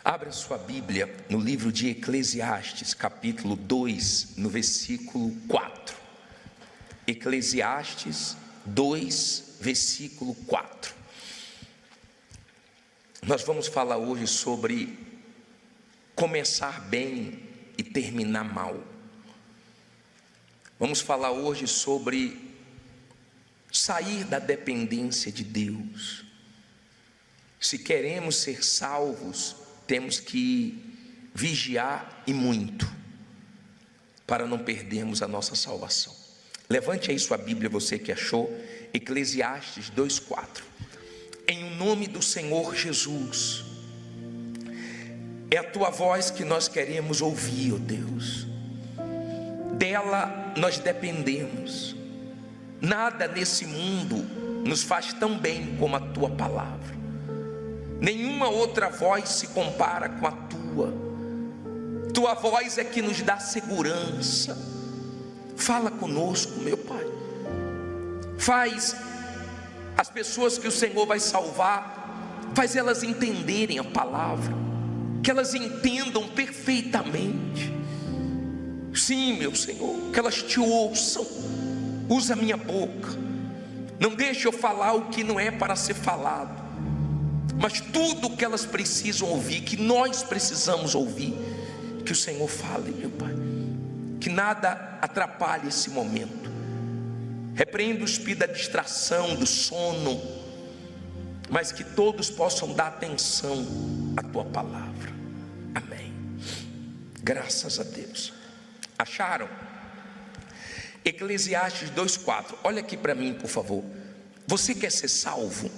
Abra sua Bíblia no livro de Eclesiastes, capítulo 2, no versículo 4. Eclesiastes 2, versículo 4. Nós vamos falar hoje sobre começar bem e terminar mal. Vamos falar hoje sobre sair da dependência de Deus. Se queremos ser salvos, temos que vigiar e muito, para não perdermos a nossa salvação. Levante aí sua Bíblia, você que achou, Eclesiastes 2:4. Em o nome do Senhor Jesus, é a tua voz que nós queremos ouvir, ó Deus. Dela nós dependemos. Nada nesse mundo nos faz tão bem como a tua palavra. Nenhuma outra voz se compara com a tua. Tua voz é que nos dá segurança. Fala conosco, meu Pai. Faz as pessoas que o Senhor vai salvar, faz elas entenderem a palavra, que elas entendam perfeitamente. Sim, meu Senhor, que elas te ouçam. Usa a minha boca. Não deixe eu falar o que não é para ser falado, mas tudo o que elas precisam ouvir, que nós precisamos ouvir, que o Senhor fale, meu Pai. Que nada atrapalhe esse momento. Repreenda o espírito da distração, do sono, mas que todos possam dar atenção à tua palavra. Amém. Graças a Deus. Acharam? Eclesiastes 2:4. Olha aqui para mim, por favor. Você quer ser salvo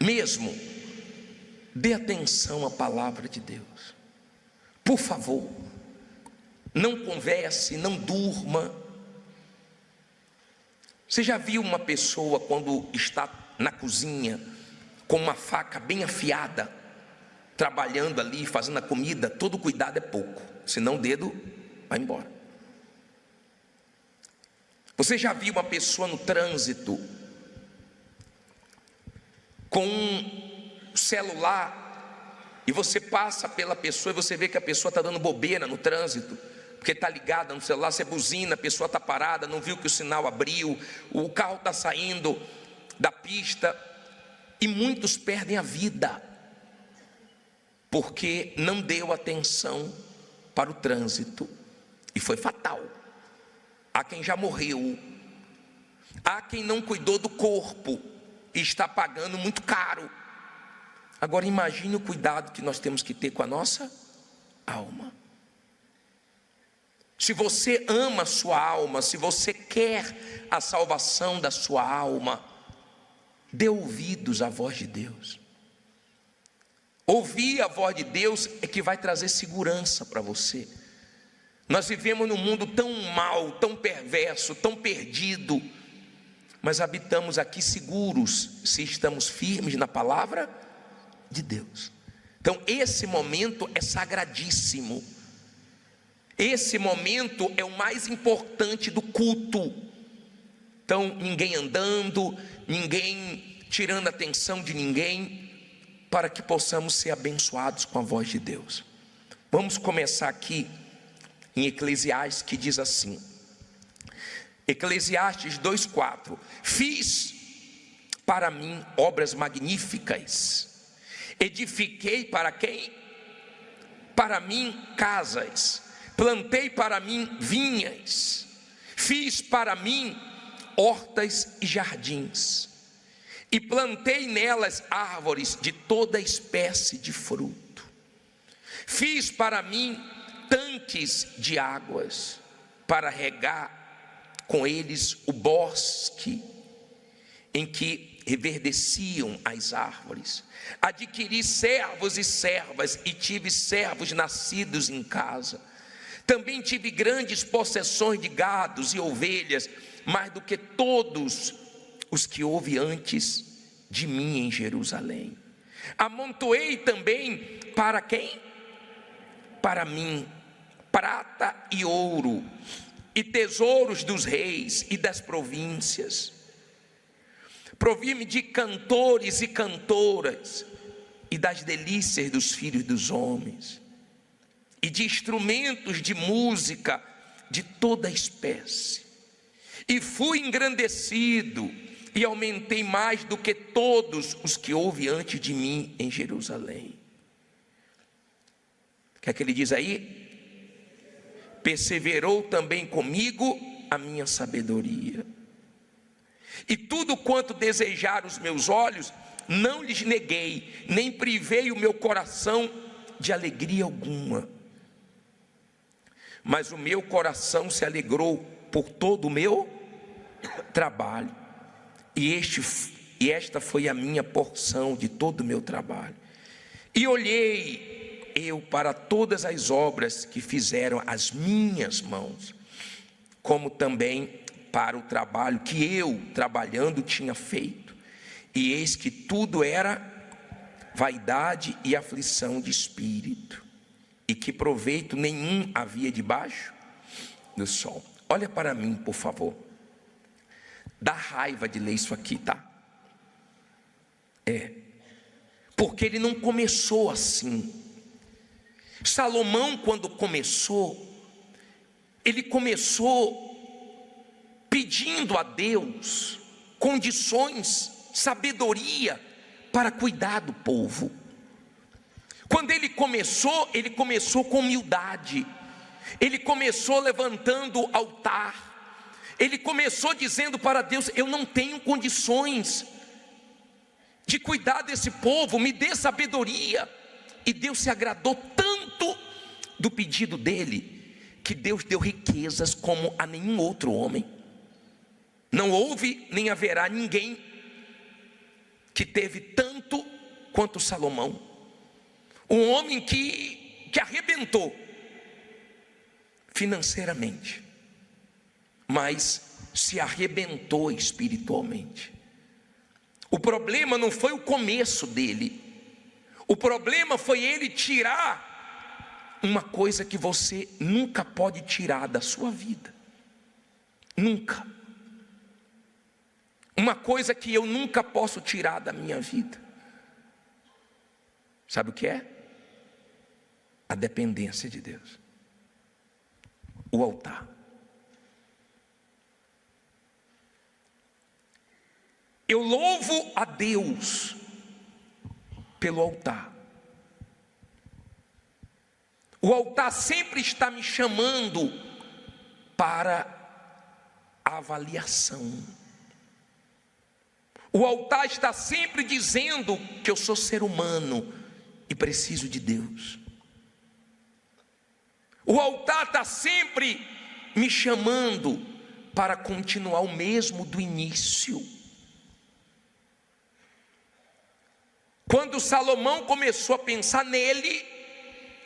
mesmo? Dê atenção à palavra de Deus, por favor. Não converse, não durma. Você já viu uma pessoa quando está na cozinha com uma faca bem afiada, trabalhando ali, fazendo a comida? Todo cuidado é pouco, senão o dedo vai embora. Você já viu uma pessoa no trânsito com um celular, e você passa pela pessoa e você vê que a pessoa está dando bobeira no trânsito, porque está ligada no celular, você buzina, a pessoa está parada, não viu que o sinal abriu, o carro está saindo da pista, e muitos perdem a vida, porque não deu atenção para o trânsito, e foi fatal. Há quem já morreu, há quem não cuidou do corpo, e está pagando muito caro. Agora imagine o cuidado que nós temos que ter com a nossa alma. Se você ama a sua alma, se você quer a salvação da sua alma, dê ouvidos à voz de Deus. Ouvir a voz de Deus é que vai trazer segurança para você. Nós vivemos num mundo tão mau, tão perverso, tão perdido, mas habitamos aqui seguros se estamos firmes na palavra de Deus. Então esse momento é sagradíssimo. Esse momento é o mais importante do culto. Então ninguém andando, ninguém tirando a atenção de ninguém, para que possamos ser abençoados com a voz de Deus. Vamos começar aqui em Eclesiastes, que diz assim, Eclesiastes 2:4. Fiz para mim obras magníficas, edifiquei para quem? Para mim casas, plantei para mim vinhas, fiz para mim hortas e jardins, e plantei nelas árvores de toda espécie de fruto. Fiz para mim tanques de águas, para regar com eles o bosque em que reverdeciam as árvores. Adquiri servos e servas, e tive servos nascidos em casa. Também tive grandes possessões de gados e ovelhas, mais do que todos os que houve antes de mim em Jerusalém. Amontoei também para quem? Para mim, prata e ouro, e tesouros dos reis e das províncias. Provi-me de cantores e cantoras, e das delícias dos filhos dos homens, e de instrumentos de música de toda espécie. E fui engrandecido e aumentei mais do que todos os que houve antes de mim em Jerusalém. O que é que ele diz aí? Perseverou também comigo a minha sabedoria. E tudo quanto desejaram os meus olhos, não lhes neguei, nem privei o meu coração de alegria alguma. Mas o meu coração se alegrou por todo o meu trabalho. E esta foi a minha porção de todo o meu trabalho. E olhei eu para todas as obras que fizeram as minhas mãos, como também para o trabalho que eu, trabalhando, tinha feito. E eis que tudo era vaidade e aflição de espírito, e que proveito nenhum havia debaixo do sol. Olha para mim, por favor. Dá raiva de ler isso aqui, tá? Porque ele não começou assim. Salomão, quando começou, ele começou pedindo a Deus condições, sabedoria para cuidar do povo. Quando ele começou com humildade. Ele começou levantando altar. Ele começou dizendo para Deus: eu não tenho condições de cuidar desse povo, me dê sabedoria. E Deus se agradou tanto do pedido dele, que Deus deu riquezas como a nenhum outro homem. Não houve nem haverá ninguém que teve tanto quanto Salomão. Um homem que arrebentou financeiramente, mas se arrebentou espiritualmente. O problema não foi o começo dele. O problema foi ele tirar uma coisa que você nunca pode tirar da sua vida. Nunca. Uma coisa que eu nunca posso tirar da minha vida. Sabe o que é? A dependência de Deus. O altar. Eu louvo a Deus pelo altar. O altar sempre está me chamando para a avaliação. O altar está sempre dizendo que eu sou ser humano e preciso de Deus. O altar está sempre me chamando para continuar o mesmo do início. Quando Salomão começou a pensar nele,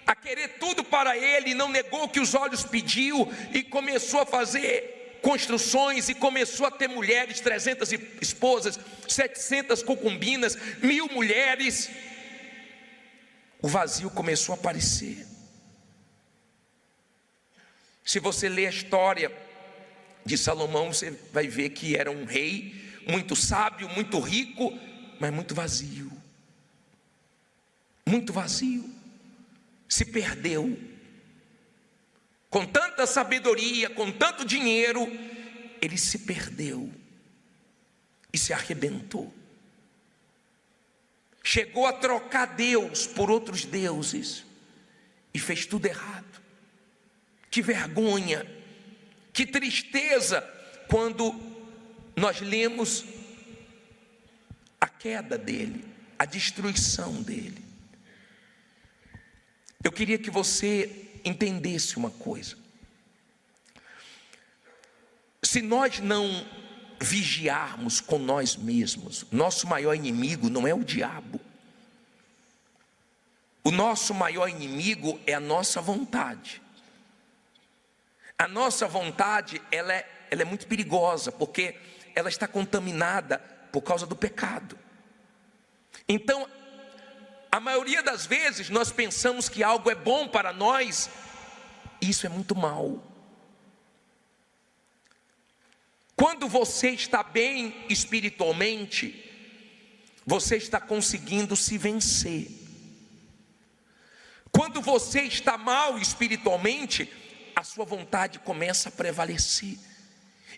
a querer tudo para ele, não negou o que os olhos pediu, e começou a fazer construções, e começou a ter mulheres, 300 esposas, 700 concubinas, 1000 mulheres, o vazio começou a aparecer. Se você ler a história de Salomão, você vai ver que era um rei muito sábio, muito rico, mas muito vazio. Muito vazio. Se perdeu. Com tanta sabedoria, com tanto dinheiro, ele se perdeu e se arrebentou. Chegou a trocar Deus por outros deuses e fez tudo errado. Que vergonha, que tristeza quando nós lemos a queda dele, a destruição dele. Eu queria que você entendesse uma coisa. Se nós não vigiarmos com nós mesmos, nosso maior inimigo não é o diabo. O nosso maior inimigo é a nossa vontade. A nossa vontade, ela é muito perigosa, porque ela está contaminada por causa do pecado. Então, a maioria das vezes nós pensamos que algo é bom para nós, e isso é muito mal. Quando você está bem espiritualmente, você está conseguindo se vencer. Quando você está mal espiritualmente, a sua vontade começa a prevalecer.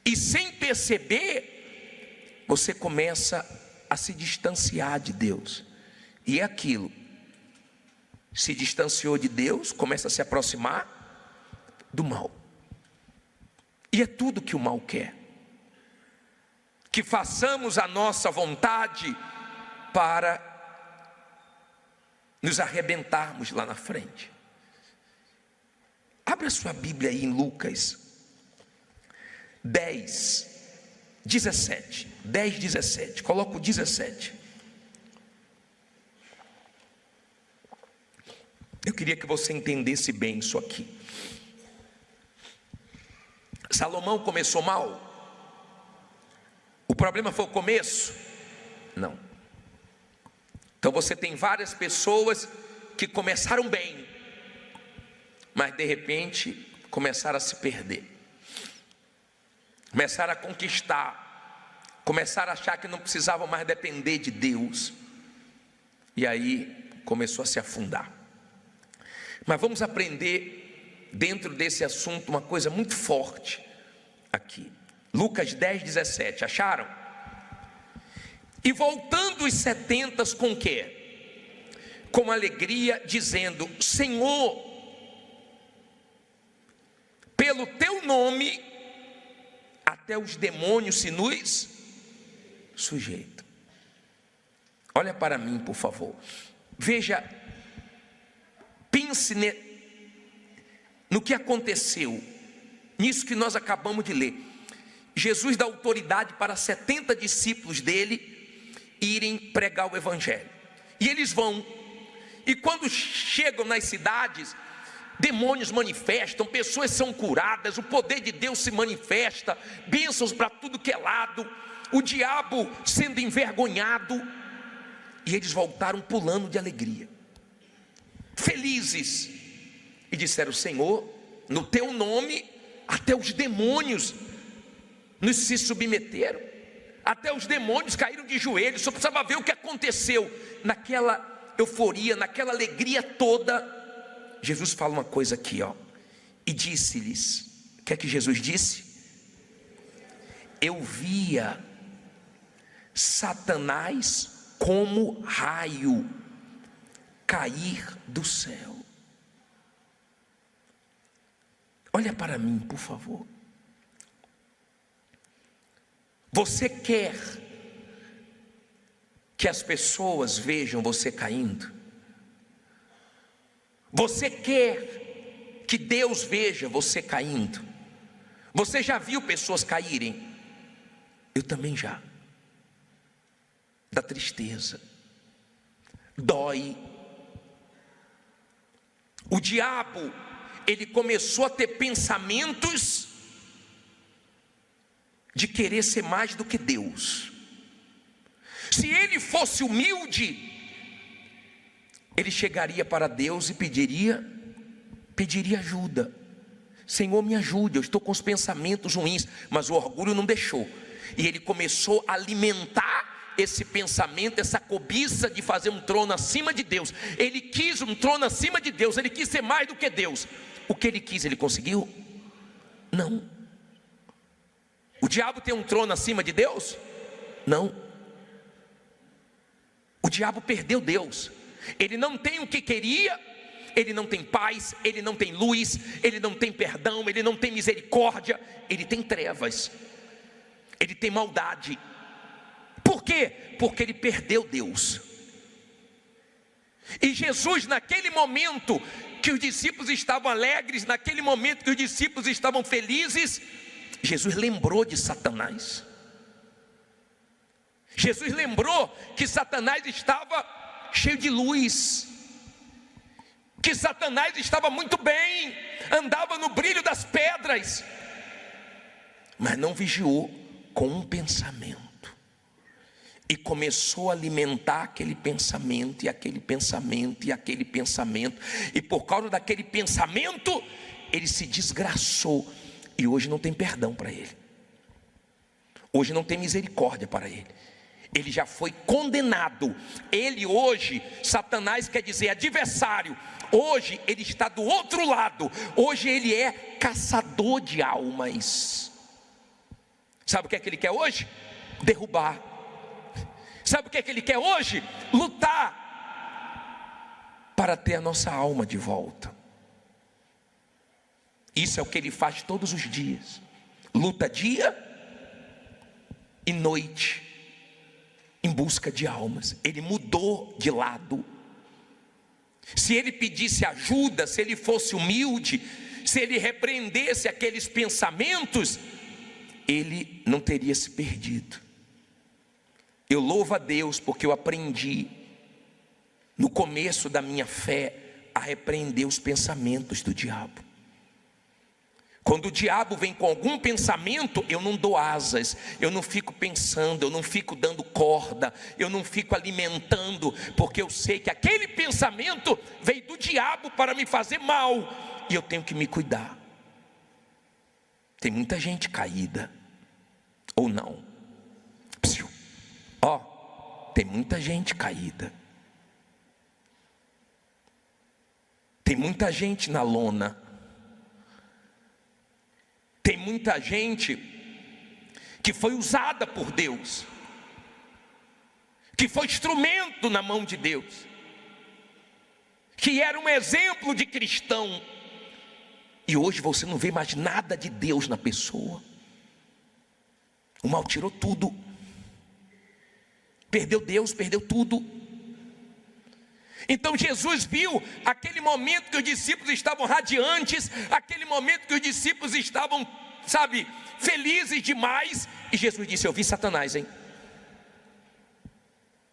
E sem perceber, você começa a se distanciar de Deus. E é aquilo. Se distanciou de Deus, começa a se aproximar do mal. E é tudo que o mal quer. Que façamos a nossa vontade para nos arrebentarmos lá na frente. Abra sua Bíblia aí em Lucas 10, 17. 10, 17. Coloca o 17. Eu queria que você entendesse bem isso aqui. Salomão começou mal? O problema foi o começo? Não. Então você tem várias pessoas que começaram bem, mas de repente começaram a se perder, começaram a conquistar, começaram a achar que não precisavam mais depender de Deus, e aí começou a se afundar. Mas vamos aprender dentro desse assunto uma coisa muito forte aqui. Lucas 10, 17, acharam? E voltando os 70 com o quê? Com alegria, dizendo: Senhor, pelo teu nome, até os demônios se nos sujeitam. Olha para mim, por favor. Veja, pense no que aconteceu, nisso que nós acabamos de ler. Jesus dá autoridade para 70 discípulos dele irem pregar o evangelho. E eles vão. E quando chegam nas cidades, demônios manifestam, pessoas são curadas, o poder de Deus se manifesta, bênçãos para tudo que é lado, o diabo sendo envergonhado. E eles voltaram pulando de alegria, felizes, e disseram: Senhor, no teu nome até os demônios nos se submeteram, até os demônios caíram de joelhos. Só precisava ver o que aconteceu. Naquela euforia, naquela alegria toda, Jesus fala uma coisa aqui, ó. E disse-lhes, o que é que Jesus disse? Eu via Satanás como raio cair do céu. Olha para mim, por favor. Você quer que as pessoas vejam você caindo? Você quer que Deus veja você caindo? Você já viu pessoas caírem? Eu também já. Dá tristeza, dói. O diabo, ele começou a ter pensamentos de querer ser mais do que Deus. Se ele fosse humilde, ele chegaria para Deus e pediria ajuda. Senhor, me ajude, eu estou com os pensamentos ruins. Mas o orgulho não deixou. E ele começou a alimentar esse pensamento, essa cobiça de fazer um trono acima de Deus. Ele quis um trono acima de Deus, ele quis ser mais do que Deus. O que ele quis, ele conseguiu? Não. O diabo tem um trono acima de Deus? Não. O diabo perdeu Deus. Ele não tem o que queria, ele não tem paz, ele não tem luz, ele não tem perdão, ele não tem misericórdia, ele tem trevas, ele tem maldade. Por quê? Porque ele perdeu Deus. E Jesus, naquele momento que os discípulos estavam alegres, naquele momento que os discípulos estavam felizes, Jesus lembrou de Satanás. Jesus lembrou que Satanás estava cheio de luz, que Satanás estava muito bem, andava no brilho das pedras, mas não vigiou com um pensamento. E começou a alimentar aquele pensamento, e aquele pensamento, e aquele pensamento. E por causa daquele pensamento, ele se desgraçou. E hoje não tem perdão para ele. Hoje não tem misericórdia para ele. Ele já foi condenado. Ele hoje, Satanás quer dizer adversário, hoje ele está do outro lado. Hoje ele é caçador de almas. Sabe o que é que ele quer hoje? Derrubar. Sabe o que é que ele quer hoje? Lutar para ter a nossa alma de volta. Isso é o que ele faz todos os dias. Luta dia e noite em busca de almas. Ele mudou de lado. Se ele pedisse ajuda, se ele fosse humilde, se ele repreendesse aqueles pensamentos, ele não teria se perdido. Eu louvo a Deus porque eu aprendi no começo da minha fé a repreender os pensamentos do diabo. Quando o diabo vem com algum pensamento, eu não dou asas, eu não fico pensando, eu não fico dando corda, eu não fico alimentando, porque eu sei que aquele pensamento veio do diabo para me fazer mal, e eu tenho que me cuidar. Tem muita gente caída, ou não? Ó, tem muita gente caída. Tem muita gente na lona. Tem muita gente que foi usada por Deus, que foi instrumento na mão de Deus, que era um exemplo de cristão, e hoje você não vê mais nada de Deus na pessoa. O mal tirou tudo, perdeu Deus, perdeu tudo. Então Jesus viu aquele momento que os discípulos estavam radiantes, aquele momento que os discípulos estavam, felizes demais, e Jesus disse: eu vi Satanás, hein?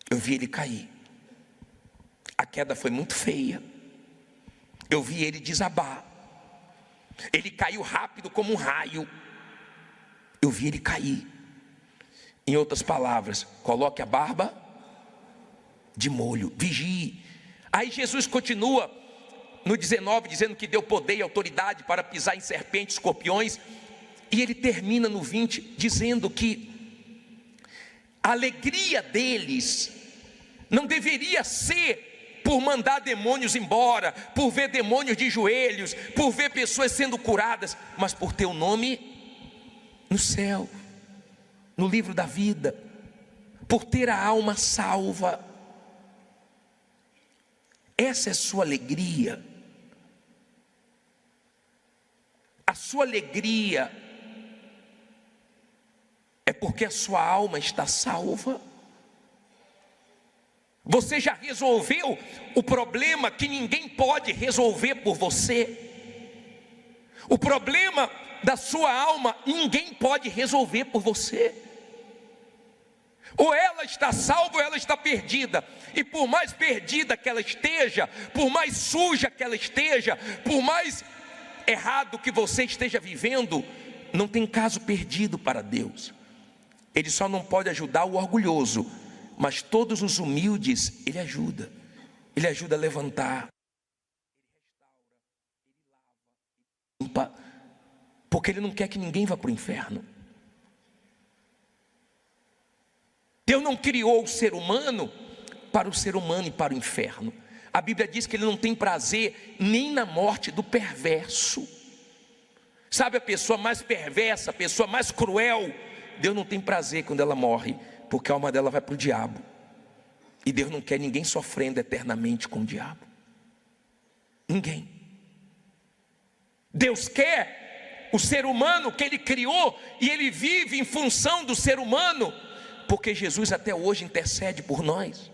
Eu vi ele cair. A queda foi muito feia. Eu vi ele desabar. Ele caiu rápido como um raio. Eu vi ele cair. Em outras palavras, coloque a barba de molho, vigie. Aí Jesus continua no 19, dizendo que deu poder e autoridade para pisar em serpentes, escorpiões. E ele termina no 20, dizendo que a alegria deles não deveria ser por mandar demônios embora, por ver demônios de joelhos, por ver pessoas sendo curadas, mas por ter o nome no céu, no livro da vida, por ter a alma salva. Essa é a sua alegria. A sua alegria é porque a sua alma está salva. Você já resolveu o problema que ninguém pode resolver por você. O problema da sua alma ninguém pode resolver por você. Ou ela está salva ou ela está perdida. E por mais perdida que ela esteja, por mais suja que ela esteja, por mais errado que você esteja vivendo, não tem caso perdido para Deus. Ele só não pode ajudar o orgulhoso, mas todos os humildes Ele ajuda. Ele ajuda a levantar, Ele limpa, porque Ele não quer que ninguém vá para o inferno. Deus não criou o ser humano para o ser humano e para o inferno. A Bíblia diz que Ele não tem prazer nem na morte do perverso. Sabe a pessoa mais perversa, a pessoa mais cruel? Deus não tem prazer quando ela morre, porque a alma dela vai para o diabo. E Deus não quer ninguém sofrendo eternamente com o diabo. Ninguém. Deus quer o ser humano que Ele criou, e Ele vive em função do ser humano, porque Jesus até hoje intercede por nós.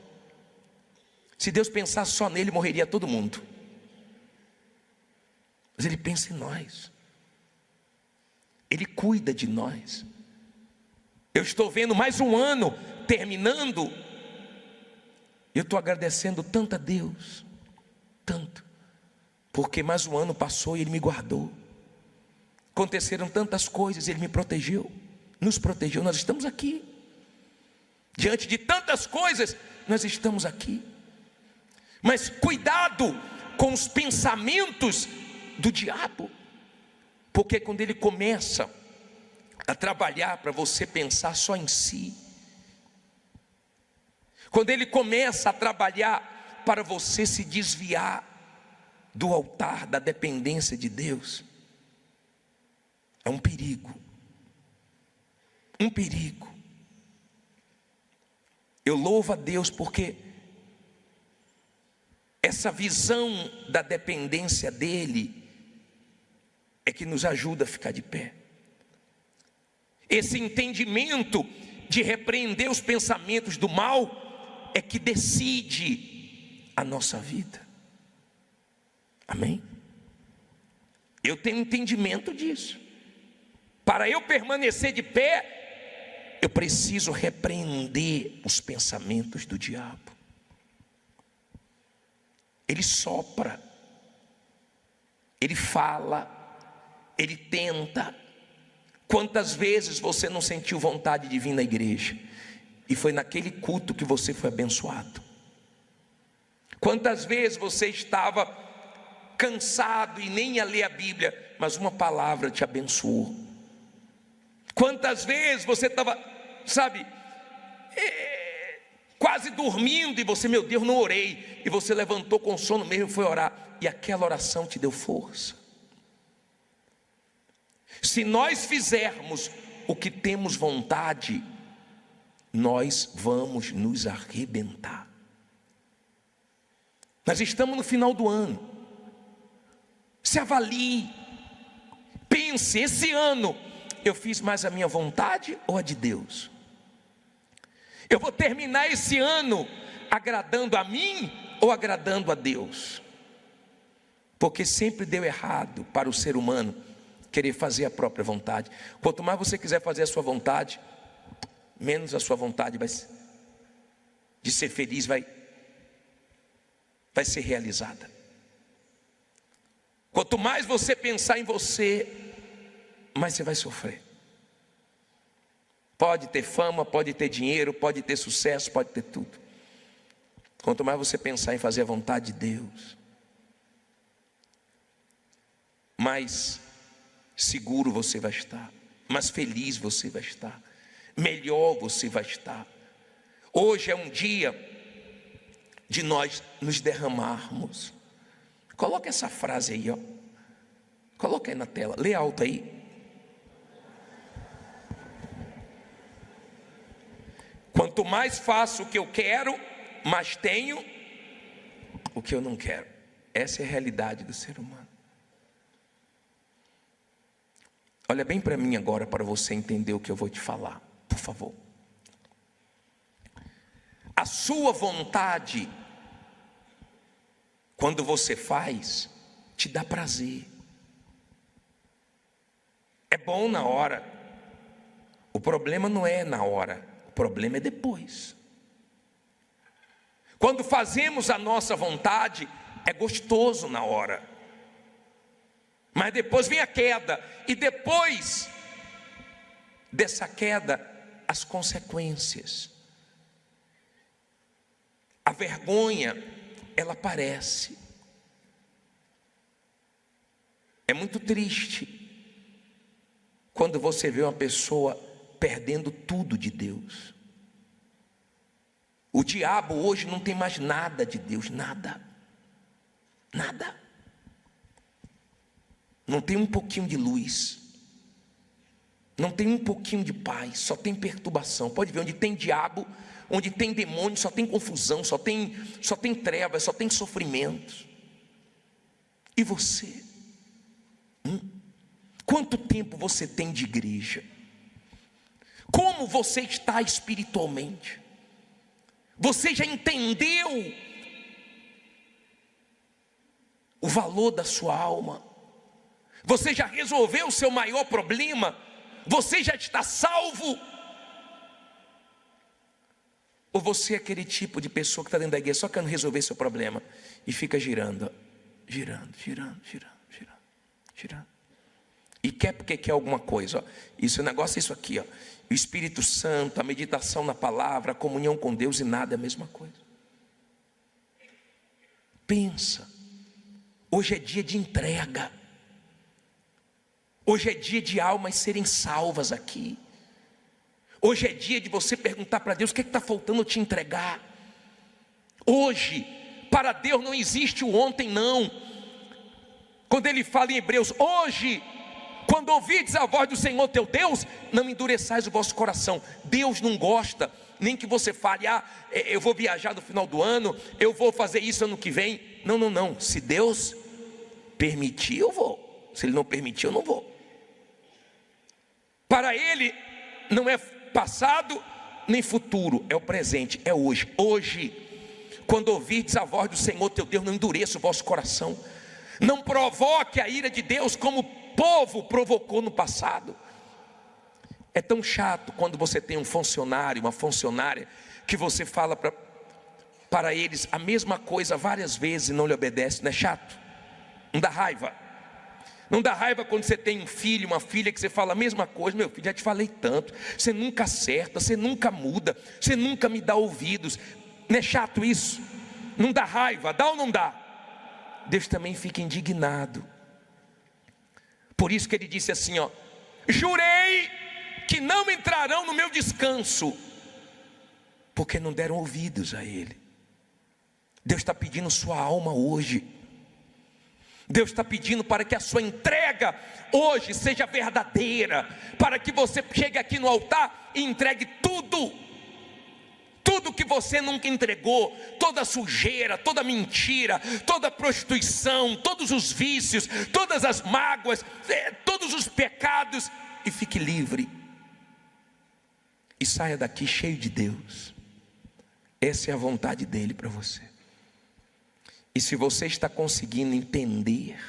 Se Deus pensasse só nele, morreria todo mundo. Mas Ele pensa em nós. Ele cuida de nós. Eu estou vendo mais um ano terminando. Eu estou agradecendo tanto a Deus. Tanto. Porque mais um ano passou e Ele me guardou. Aconteceram tantas coisas, Ele me protegeu. Nos protegeu, nós estamos aqui. Diante de tantas coisas, nós estamos aqui. Mas cuidado com os pensamentos do diabo, porque quando ele começa a trabalhar para você pensar só em si, quando ele começa a trabalhar para você se desviar do altar da dependência de Deus, é um perigo. Um perigo. Eu louvo a Deus porque essa visão da dependência dEle é que nos ajuda a ficar de pé. Esse entendimento de repreender os pensamentos do mal é que decide a nossa vida. Amém? Eu tenho entendimento disso. Para eu permanecer de pé, eu preciso repreender os pensamentos do diabo. Ele sopra, ele fala, ele tenta. Quantas vezes você não sentiu vontade de vir na igreja e foi naquele culto que você foi abençoado? Quantas vezes você estava cansado e nem ia ler a Bíblia, mas uma palavra te abençoou? Quantas vezes você estava, quase dormindo e você, meu Deus, não orei, e você levantou com sono mesmo e foi orar, e aquela oração te deu força. Se nós fizermos o que temos vontade, nós vamos nos arrebentar. Nós estamos no final do ano. Se avalie, pense, esse ano eu fiz mais a minha vontade ou a de Deus? Eu vou terminar esse ano agradando a mim ou agradando a Deus? Porque sempre deu errado para o ser humano querer fazer a própria vontade. Quanto mais você quiser fazer a sua vontade, menos a sua vontade de ser feliz vai ser realizada. Quanto mais você pensar em você, mais você vai sofrer. Pode ter fama, pode ter dinheiro, pode ter sucesso, pode ter tudo. Quanto mais você pensar em fazer a vontade de Deus, mais seguro você vai estar, mais feliz você vai estar, melhor você vai estar. Hoje é um dia de nós nos derramarmos. Coloca essa frase aí, ó. Coloca aí na tela, lê alto aí. Quanto mais faço o que eu quero, mais tenho o que eu não quero. Essa é a realidade do ser humano. Olha bem para mim agora, para você entender o que eu vou te falar, por favor. A sua vontade, quando você faz, te dá prazer. É bom na hora. O problema não é na hora, o problema é depois. Quando fazemos a nossa vontade, é gostoso na hora. Mas depois vem a queda, e depois dessa queda, as consequências. A vergonha, ela aparece. É muito triste quando você vê uma pessoa perdendo tudo de Deus. O diabo hoje não tem mais nada de Deus, nada. Nada. Não tem um pouquinho de luz, não tem um pouquinho de paz, só tem perturbação. Pode ver, onde tem diabo, onde tem demônio, só tem confusão, só tem trevas, só tem sofrimento. E você? Quanto tempo você tem de igreja? Como você está espiritualmente? Você já entendeu o valor da sua alma? Você já resolveu o seu maior problema? Você já está salvo? Ou você é aquele tipo de pessoa que está dentro da igreja só querendo resolver seu problema e fica girando, girando. E quer porque quer alguma coisa, ó. Isso, o negócio é isso aqui, ó. O Espírito Santo, a meditação na palavra, a comunhão com Deus, e nada é a mesma coisa. Pensa, hoje é dia de entrega. Hoje é dia de almas serem salvas aqui. Hoje é dia de você perguntar para Deus: o que está faltando eu te entregar? Hoje, para Deus não existe o ontem, não. Quando ele fala em Hebreus, hoje, quando ouvides a voz do Senhor teu Deus, não endureçais o vosso coração. Deus não gosta nem que você fale, eu vou viajar no final do ano, eu vou fazer isso ano que vem. Não, não, não. Se Deus permitir, eu vou. Se Ele não permitir, eu não vou. Para Ele não é passado nem futuro, é o presente, é hoje. Hoje, quando ouvirdes a voz do Senhor teu Deus, não endureça o vosso coração. Não provoque a ira de Deus como o povo provocou no passado. É tão chato quando você tem um funcionário, uma funcionária, que você fala para eles a mesma coisa várias vezes e não lhe obedece. Não é chato? Não dá raiva? Não dá raiva quando você tem um filho, uma filha, que você fala a mesma coisa? Meu filho, já te falei tanto, você nunca acerta, você nunca muda, você nunca me dá ouvidos. Não é chato isso? Não dá raiva? Dá ou não dá? Deus também fica indignado. Por isso que ele disse assim, jurei que não entrarão no meu descanso, porque não deram ouvidos a Ele. Deus está pedindo sua alma hoje. Deus está pedindo para que a sua entrega hoje seja verdadeira, para que você chegue aqui no altar e entregue tudo que você nunca entregou, toda sujeira, toda mentira, toda prostituição, todos os vícios, todas as mágoas, todos os pecados, e fique livre, e saia daqui cheio de Deus. Essa é a vontade dele para você. E se você está conseguindo entender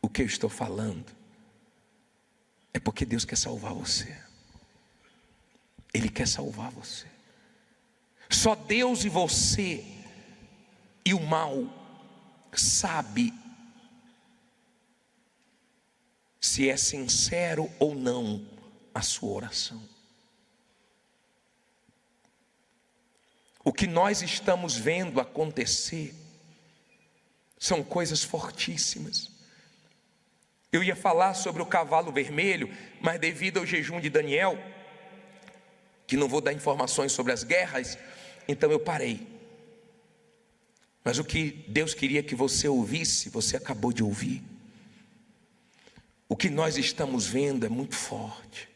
o que eu estou falando, é porque Deus quer salvar você. Ele quer salvar você. Só Deus e você e o mal sabe se é sincero ou não a sua oração. O que nós estamos vendo acontecer são coisas fortíssimas. Eu ia falar sobre o cavalo vermelho, mas devido ao jejum de Daniel, que não vou dar informações sobre as guerras, então eu parei. Mas o que Deus queria que você ouvisse, você acabou de ouvir. O que nós estamos vendo é muito forte.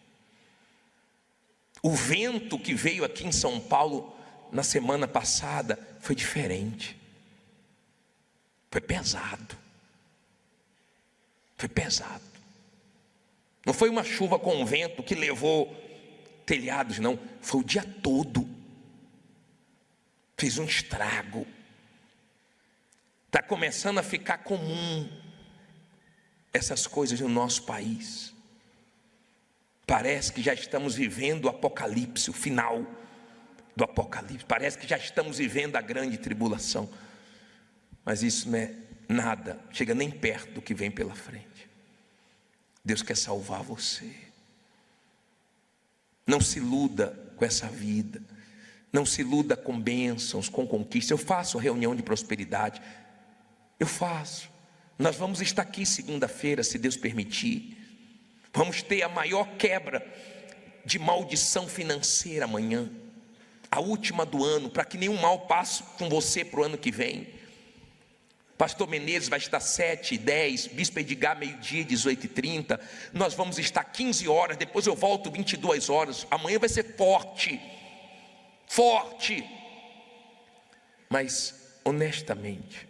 O vento que veio aqui em São Paulo na semana passada foi diferente. Foi pesado. Foi pesado. Não foi uma chuva com vento que levou telhados, não. Foi o dia todo. Fez um estrago. Está começando a ficar comum essas coisas no nosso país. Parece que já estamos vivendo o apocalipse, o final do apocalipse. Parece que já estamos vivendo a grande tribulação. Mas isso não é nada, chega nem perto do que vem pela frente. Deus quer salvar você. Não se iluda com essa vida. Não se iluda com bênçãos, com conquistas. Eu faço reunião de prosperidade. Eu faço. Nós vamos estar aqui segunda-feira, se Deus permitir. Vamos ter a maior quebra de maldição financeira amanhã. A última do ano, para que nenhum mal passe com você para o ano que vem. Pastor Menezes vai estar 7h10, Bispo Edgar meio-dia, 18h30. Nós vamos estar 15 horas, depois eu volto 22 horas. Amanhã vai ser forte. Forte. Mas, honestamente,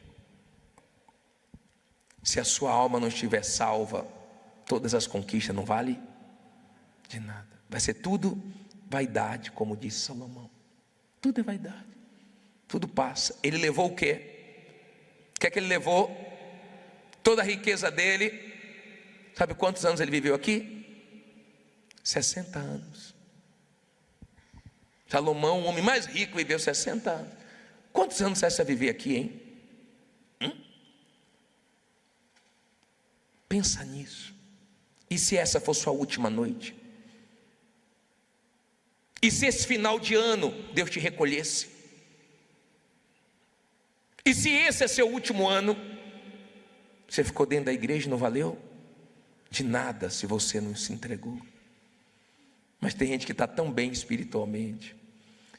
se a sua alma não estiver salva, todas as conquistas não valem de nada. Vai ser tudo vaidade, como disse Salomão. Tudo é vaidade. Tudo passa. Ele levou o quê? O que é que ele levou? Toda a riqueza dele. Sabe quantos anos ele viveu aqui? 60 anos. Salomão, o homem mais rico, viveu 60 anos. Quantos anos você vai viver aqui, hein? Pensa nisso. E se essa for sua última noite? E se esse final de ano Deus te recolhesse? E se esse é seu último ano? Você ficou dentro da igreja e não valeu? De nada se você não se entregou. Mas tem gente que está tão bem espiritualmente,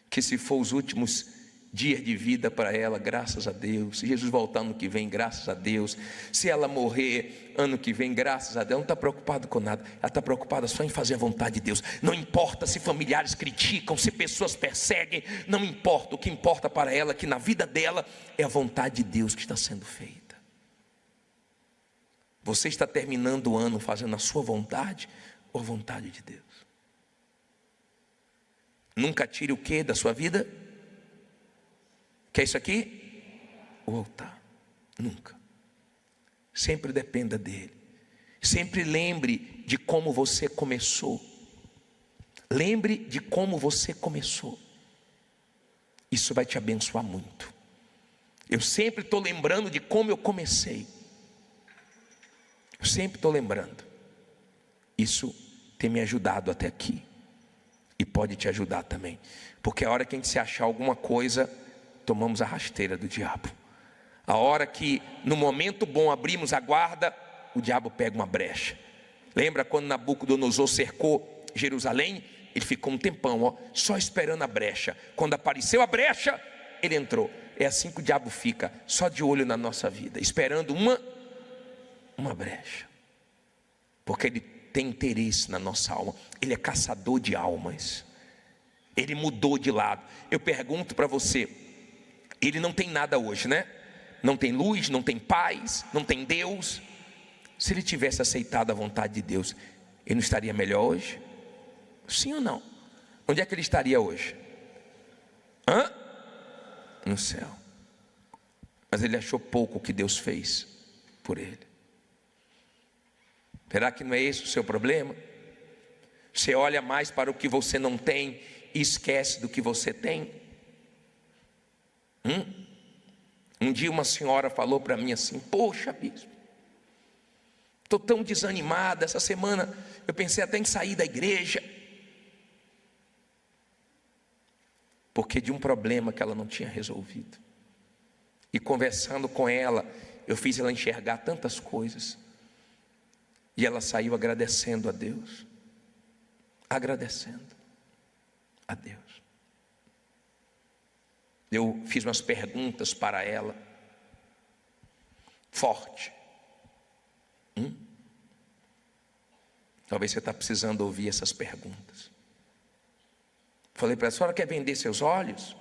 que se for os últimos dias de vida para ela, graças a Deus. Se Jesus voltar ano que vem, graças a Deus. Se ela morrer ano que vem, graças a Deus. Ela não está preocupada com nada, ela está preocupada só em fazer a vontade de Deus. Não importa se familiares criticam, se pessoas perseguem, não importa. O que importa para ela é que na vida dela é a vontade de Deus que está sendo feita. Você está terminando o ano fazendo a sua vontade ou a vontade de Deus? Nunca tire o que da sua vida? Que é isso aqui? O altar. Nunca. Sempre dependa dele. Sempre lembre de como você começou. Lembre de como você começou. Isso vai te abençoar muito. Eu sempre estou lembrando de como eu comecei. Eu sempre estou lembrando. Isso tem me ajudado até aqui. E pode te ajudar também. Porque a hora que a gente se achar alguma coisa, tomamos a rasteira do diabo. A hora que no momento bom abrimos a guarda, o diabo pega uma brecha. Lembra quando Nabucodonosor cercou Jerusalém? Ele ficou um tempão, só esperando a brecha. Quando apareceu a brecha, ele entrou. É assim que o diabo fica, só de olho na nossa vida, esperando uma brecha. Porque ele tem interesse na nossa alma. Ele é caçador de almas. Ele mudou de lado. Eu pergunto para você, ele não tem nada hoje, né? Não tem luz, não tem paz, não tem Deus. Se ele tivesse aceitado a vontade de Deus, ele não estaria melhor hoje? Sim ou não? Onde é que ele estaria hoje? No céu. Mas ele achou pouco o que Deus fez por ele. Será que não é esse o seu problema? Você olha mais para o que você não tem e esquece do que você tem? Um dia uma senhora falou para mim assim: poxa, bispo, estou tão desanimada, essa semana eu pensei até em sair da igreja, porque de um problema que ela não tinha resolvido. E conversando com ela, eu fiz ela enxergar tantas coisas. E ela saiu agradecendo a Deus. Agradecendo a Deus. Eu fiz umas perguntas para ela. Forte. Talvez você está precisando ouvir essas perguntas. Falei para ela: a senhora quer vender seus olhos?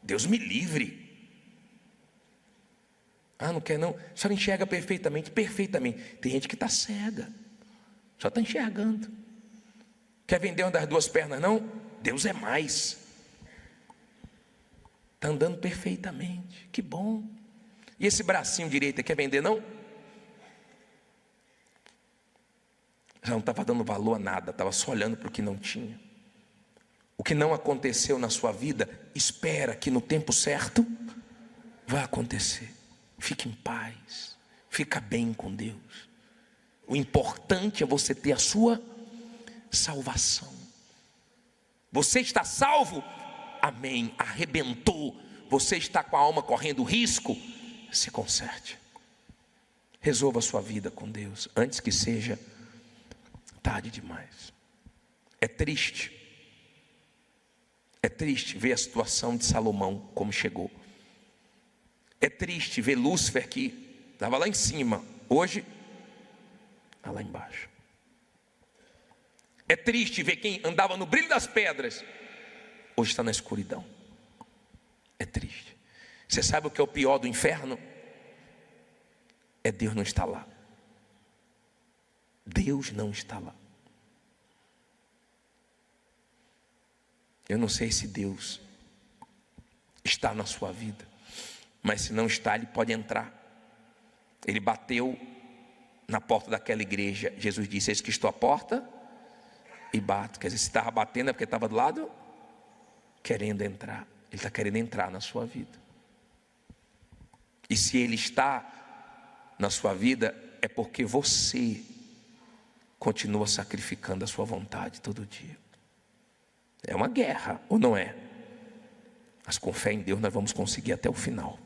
Deus me livre. Não quer não? A senhora enxerga perfeitamente, perfeitamente. Tem gente que está cega, só está enxergando. Quer vender uma das duas pernas não? Deus é mais. Está andando perfeitamente, que bom. E esse bracinho direito, quer vender não? Já não estava dando valor a nada, estava só olhando para o que não tinha. O que não aconteceu na sua vida, espera que no tempo certo vai acontecer. Fique em paz, fica bem com Deus. O importante é você ter a sua salvação. Você está salvo? Amém, arrebentou. Você está com a alma correndo risco? Se conserte. Resolva a sua vida com Deus antes que seja tarde demais. É triste ver a situação de Salomão como chegou. É triste ver Lúcifer, que estava lá em cima, hoje está lá embaixo. É triste ver quem andava no brilho das pedras, hoje está na escuridão. É triste. Você sabe o que é o pior do inferno? É Deus não estar lá. Deus não está lá. Eu não sei se Deus está na sua vida, mas se não está, Ele pode entrar. Ele bateu na porta daquela igreja. Jesus disse: eis que estou à porta e bato. Quer dizer, se estava batendo é porque estava do lado querendo entrar. Ele está querendo entrar na sua vida. E se Ele está na sua vida, é porque você continua sacrificando a sua vontade todo dia. É uma guerra, ou não é? Mas com fé em Deus nós vamos conseguir até o final.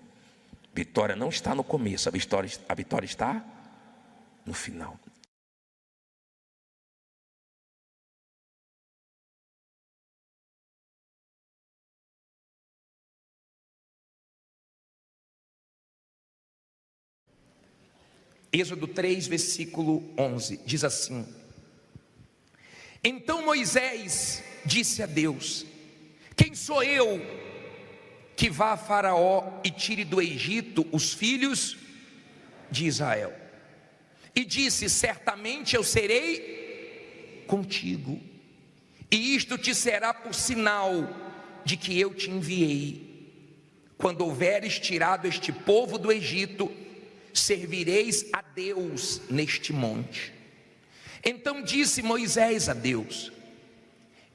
Vitória não está no começo, a vitória está no final. Êxodo 3, versículo 11, diz assim: então Moisés disse a Deus: quem sou eu que vá a Faraó e tire do Egito os filhos de Israel? E disse: certamente eu serei contigo, e isto te será por sinal de que eu te enviei. Quando houveres tirado este povo do Egito, servireis a Deus neste monte. Então disse Moisés a Deus: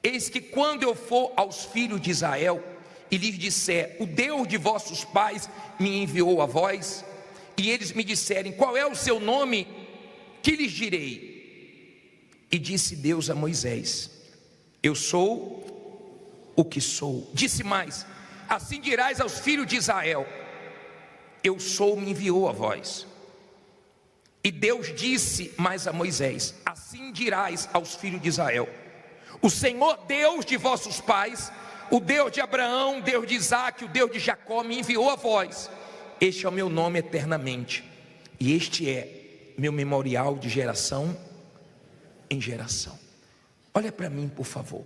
eis que quando eu for aos filhos de Israel e lhes disser: o Deus de vossos pais me enviou a vós, e eles me disserem: qual é o seu nome? Que lhes direi? E disse Deus a Moisés: eu sou o que sou. Disse mais: assim dirás aos filhos de Israel: eu sou, me enviou a vós. E Deus disse mais a Moisés: assim dirás aos filhos de Israel: o Senhor Deus de vossos pais, o Deus de Abraão, o Deus de Isaque, o Deus de Jacó, me enviou a vós. Este é o meu nome eternamente, e este é meu memorial de geração em geração. Olha para mim, por favor.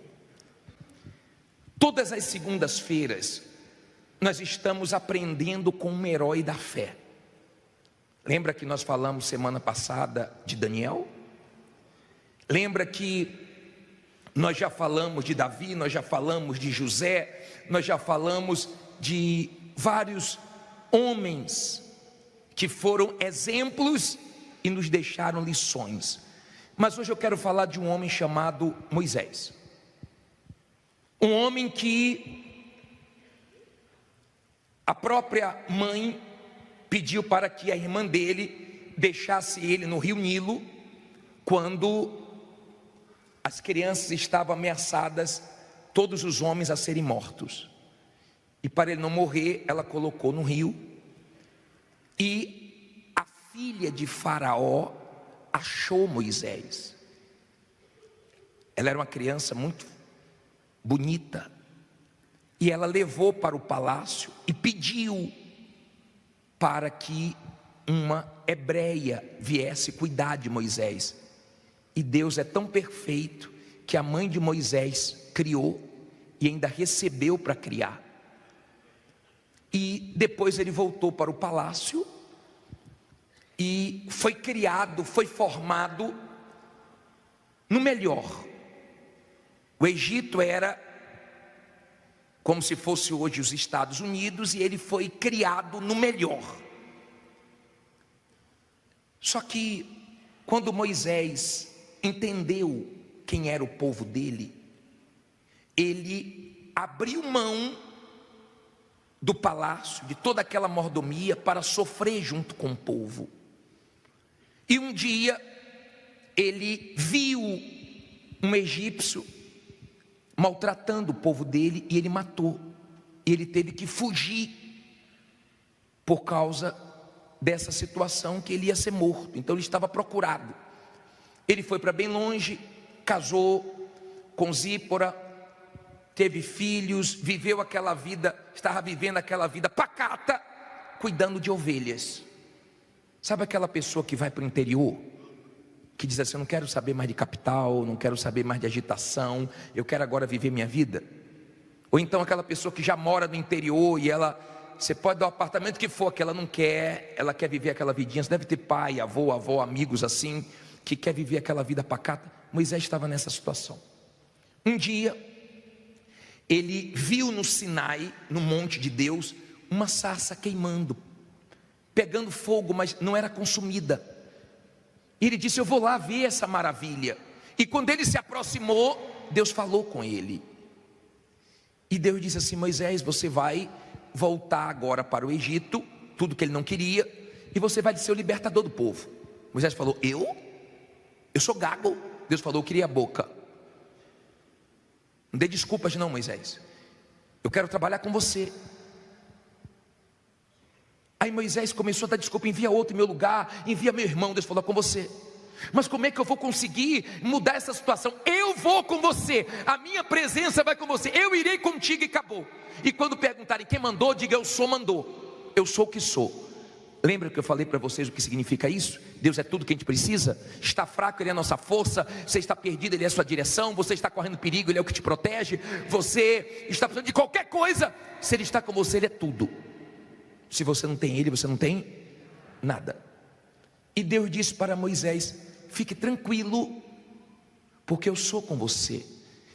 Todas as segundas-feiras nós estamos aprendendo com um herói da fé. Lembra que nós falamos semana passada de Daniel? Lembra que nós já falamos de Davi, nós já falamos de José, nós já falamos de vários homens que foram exemplos e nos deixaram lições. Mas hoje eu quero falar de um homem chamado Moisés. Um homem que a própria mãe pediu para que a irmã dele deixasse ele no rio Nilo, quando as crianças estavam ameaçadas, todos os homens a serem mortos. E para ele não morrer, ela colocou no rio. E a filha de Faraó achou Moisés. Ela era uma criança muito bonita, e ela levou para o palácio e pediu para que uma hebreia viesse cuidar de Moisés. E Deus é tão perfeito que a mãe de Moisés criou e ainda recebeu para criar. E depois ele voltou para o palácio e foi criado, foi formado no melhor. O Egito era como se fosse hoje os Estados Unidos, e ele foi criado no melhor. Só que quando Moisés entendeu quem era o povo dele, ele abriu mão do palácio, de toda aquela mordomia, para sofrer junto com o povo. E um dia ele viu um egípcio maltratando o povo dele, e ele matou. Ele teve que fugir por causa dessa situação, que ele ia ser morto. Então ele estava procurado. Ele foi para bem longe, casou com Zípora, teve filhos, viveu aquela vida, estava vivendo aquela vida pacata, cuidando de ovelhas. Sabe aquela pessoa que vai para o interior, que diz assim: eu não quero saber mais de capital, não quero saber mais de agitação, eu quero agora viver minha vida? Ou então aquela pessoa que já mora no interior e ela, você pode dar o apartamento que for, que ela não quer, ela quer viver aquela vidinha. Você deve ter pai, avó, amigos assim, que quer viver aquela vida pacata. Moisés estava nessa situação. Um dia ele viu no Sinai, no monte de Deus, uma sarça queimando, pegando fogo, mas não era consumida. E ele disse: eu vou lá ver essa maravilha. E quando ele se aproximou, Deus falou com ele. E Deus disse assim: Moisés, você vai voltar agora para o Egito, tudo que ele não queria, e você vai ser o libertador do povo. Moisés falou: eu sou gago. Deus falou: eu queria a boca. Não dê desculpas não, Moisés, eu quero trabalhar com você. Aí Moisés começou a dar desculpa: envia outro em meu lugar, envia meu irmão. Deus falou: com você. Mas como é que eu vou conseguir mudar essa situação? Eu vou com você, a minha presença vai com você, eu irei contigo e acabou. E quando perguntarem quem mandou, diga: eu sou, mandou. Eu sou o que sou. Lembra que eu falei para vocês o que significa isso? Deus é tudo que a gente precisa. Está fraco, Ele é a nossa força. Você está perdido, Ele é a sua direção. Você está correndo perigo, Ele é o que te protege. Você está precisando de qualquer coisa, se Ele está com você, Ele é tudo. Se você não tem Ele, você não tem nada. E Deus disse para Moisés: fique tranquilo, porque eu sou com você.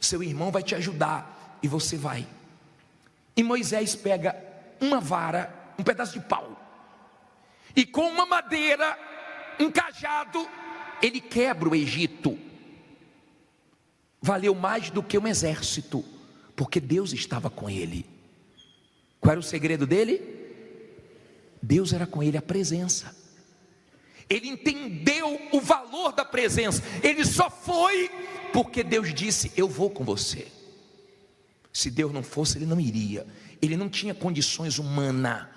Seu irmão vai te ajudar e você vai. E Moisés pega uma vara, um pedaço de pau, e com uma madeira, um cajado, ele quebra o Egito. Valeu mais do que um exército, porque Deus estava com ele. Qual era o segredo dele? Deus era com ele, a presença. Ele entendeu o valor da presença. Ele só foi porque Deus disse: eu vou com você. Se Deus não fosse, ele não iria. Ele não tinha condições humanas,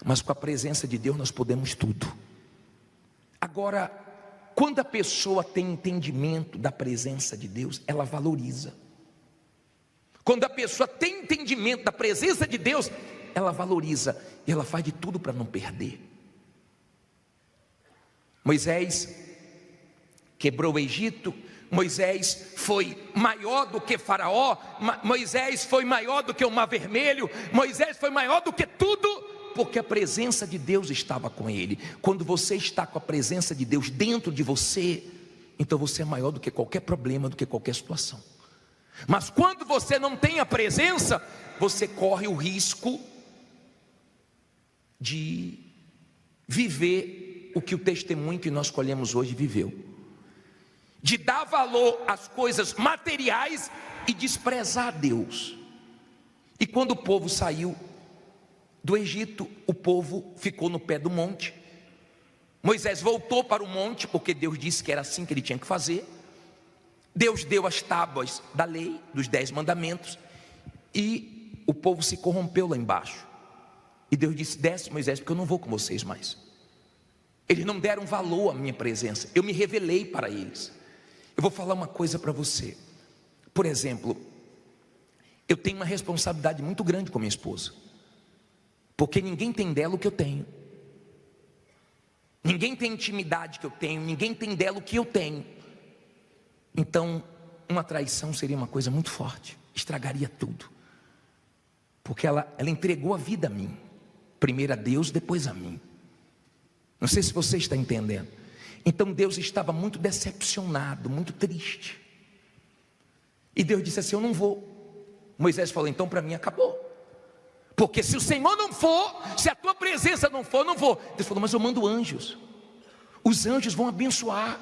mas com a presença de Deus nós podemos tudo. Agora, quando a pessoa tem entendimento da presença de Deus, ela valoriza. Quando a pessoa tem entendimento da presença de Deus, ela valoriza e ela faz de tudo para não perder. Moisés quebrou o Egito. Moisés foi maior do que Faraó. Moisés foi maior do que o Mar Vermelho. Moisés foi maior do que tudo, porque a presença de Deus estava com ele. Quando você está com a presença de Deus dentro de você, então você é maior do que qualquer problema, do que qualquer situação. Mas quando você não tem a presença, você corre o risco de viver o que o testemunho que nós colhemos hoje viveu, de dar valor às coisas materiais e desprezar Deus. E quando o povo saiu do Egito, o povo ficou no pé do monte. Moisés voltou para o monte, porque Deus disse que era assim que ele tinha que fazer. Deus deu as tábuas da lei, dos 10 mandamentos, e o povo se corrompeu lá embaixo. E Deus disse: desce, Moisés, porque eu não vou com vocês mais. Eles não deram valor à minha presença. Eu me revelei para eles. Eu vou falar uma coisa para você. Por exemplo, eu tenho uma responsabilidade muito grande com minha esposa, porque ninguém tem dela o que eu tenho. Ninguém tem intimidade que eu tenho. Ninguém tem dela o que eu tenho. Então, uma traição seria uma coisa muito forte, estragaria tudo, porque ela entregou a vida a mim. Primeiro a Deus, depois a mim. Não sei se você está entendendo. Então Deus estava muito decepcionado, muito triste. E Deus disse assim: eu não vou. Moisés falou: então para mim acabou. Porque se o Senhor não for, se a tua presença não for, eu não vou. Deus falou: mas eu mando anjos. Os anjos vão abençoar.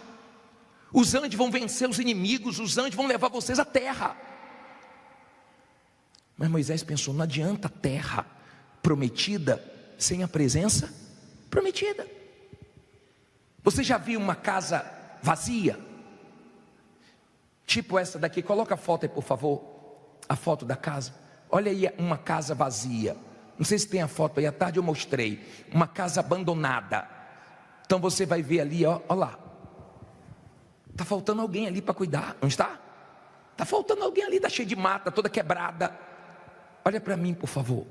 Os anjos vão vencer os inimigos. Os anjos vão levar vocês à terra. Mas Moisés pensou: não adianta a terra prometida sem a presença prometida. Você já viu uma casa vazia? Tipo essa daqui. Coloca a foto aí, por favor. A foto da casa. Olha aí uma casa vazia. Não sei se tem a foto aí, à tarde eu mostrei. Uma casa abandonada. Então você vai ver ali, ó lá. Está faltando alguém ali para cuidar, não está? Está faltando alguém ali, está cheio de mata, toda quebrada. Olha para mim, por favor.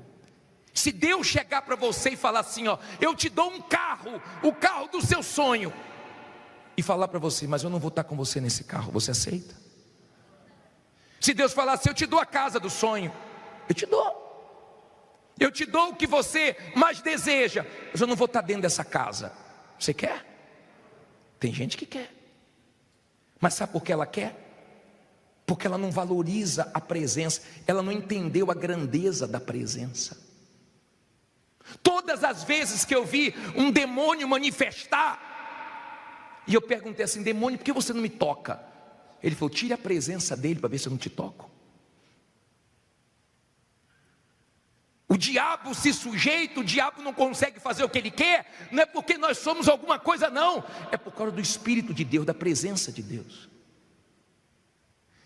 Se Deus chegar para você e falar assim, ó: eu te dou um carro, o carro do seu sonho, e falar para você: mas eu não vou estar com você nesse carro, você aceita? Se Deus falar assim: eu te dou a casa do sonho, eu te dou. Eu te dou o que você mais deseja, mas eu não vou estar dentro dessa casa. Você quer? Tem gente que quer. Mas sabe por que ela quer? Porque ela não valoriza a presença. Ela não entendeu a grandeza da presença. Todas as vezes que eu vi um demônio manifestar, e eu perguntei assim: demônio, por que você não me toca? Ele falou: tire a presença dele para ver se eu não te toco. O diabo se sujeita, o diabo não consegue fazer o que ele quer, não é porque nós somos alguma coisa, não, é por causa do Espírito de Deus, da presença de Deus.